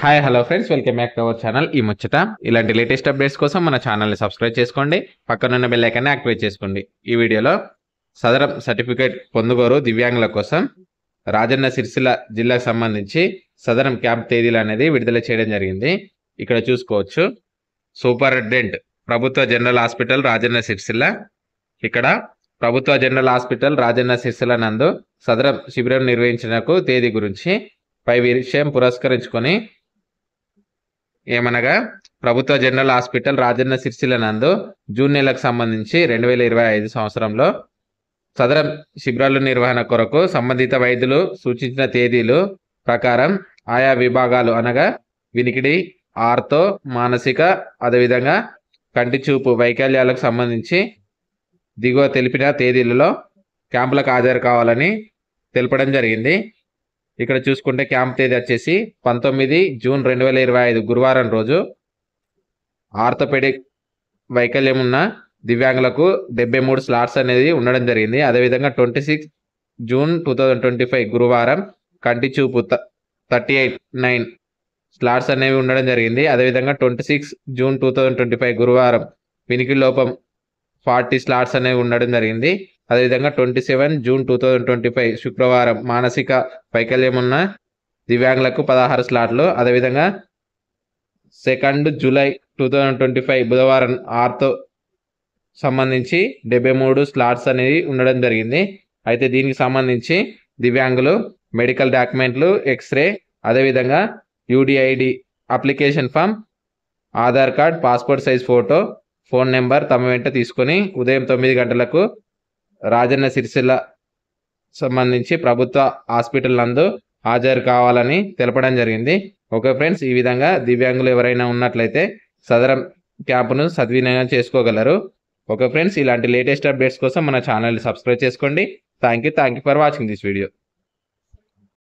Hi hello friends, welcome back to our channel ఈ ముచ్చట. ఇలాంటి లేటెస్ట్ అప్డేట్స్ కోసం మన ఛానల్ని సబ్స్క్రైబ్ చేసుకోండి, పక్కనున్న బెల్ ఐకాన్ని యాక్టివేట్ చేసుకోండి. ఈ వీడియోలో సదరం సర్టిఫికేట్ పొందుగోరు దివ్యాంగుల కోసం రాజన్న సిరిసిల్ల జిల్లాకు సంబంధించి సదరం క్యాంప్ తేదీలు అనేది విడుదల చేయడం జరిగింది. ఇక్కడ చూసుకోవచ్చు, సూపరింటెండెంట్ ప్రభుత్వ జనరల్ హాస్పిటల్ రాజన్న సిరిసిల్ల. ఇక్కడ ప్రభుత్వ జనరల్ హాస్పిటల్ రాజన్న సిరిసిల్ల నందు సదరం శిబిరం నిర్వహించినకు తేదీ గురించి పై విషయం పురస్కరించుకొని ఏమనగా, ప్రభుత్వ జనరల్ హాస్పిటల్ రాజన్న సిరిసిల్ల నందు జూన్ నెలకు సంబంధించి 2025 సంవత్సరంలో సదరం శిబిరాల నిర్వహణ కొరకు సంబంధిత వైద్యులు సూచించిన తేదీలు ప్రకారం ఆయా విభాగాలు అనగా వినికిడి, ఆర్తో, మానసిక, అదేవిధంగా కంటి చూపు వైకల్యాలకు సంబంధించి దిగువ తెలిపిన తేదీలలో క్యాంపులకు హాజరు కావాలని తెలపడం జరిగింది. ఇక్కడ చూసుకుంటే క్యాంప్ తేదీ వచ్చేసి 19 జూన్ 2025 గురువారం రోజు ఆర్థోపెడిక్ వైకల్యం ఉన్న దివ్యాంగులకు 73 స్లాట్స్ అనేది ఉండడం జరిగింది. అదేవిధంగా 26 జూన్ 2025 గురువారం కంటి చూపు 39 స్లాట్స్ అనేవి ఉండడం జరిగింది. అదేవిధంగా 26 జూన్ 2025 గురువారం వినికిడి లోపం 40 స్లాట్స్ అనేవి ఉండడం జరిగింది. అదేవిధంగా 27 జూన్ 2025 శుక్రవారం మానసిక వైకల్యం ఉన్న దివ్యాంగులకు 16 స్లాట్లు. అదేవిధంగా 2 జూలై 2025 బుధవారం ఆర్తో సంబంధించి 73 స్లాట్స్ అనేవి ఉండడం జరిగింది. అయితే దీనికి సంబంధించి దివ్యాంగులు మెడికల్ డాక్యుమెంట్లు, ఎక్స్రే, అదేవిధంగా UDID application form, Aadhaar card, passport size photo, phone number తమ వెంట తీసుకొని ఉదయం 9 గంటలకు రాజన్న సిరిసిల్ల సంబంధించి ప్రభుత్వ హాస్పిటల్ నందు హాజరు కావాలని తెలపడం జరిగింది. ఓకే ఫ్రెండ్స్, ఈ విధంగా దివ్యాంగులు ఎవరైనా ఉన్నట్లయితే సదరం క్యాంపును సద్వినియోగం చేసుకోగలరు. ఓకే ఫ్రెండ్స్, ఇలాంటి లేటెస్ట్ అప్డేట్స్ కోసం మన ఛానల్ని సబ్స్క్రైబ్ చేసుకోండి. Thank you for watching this video.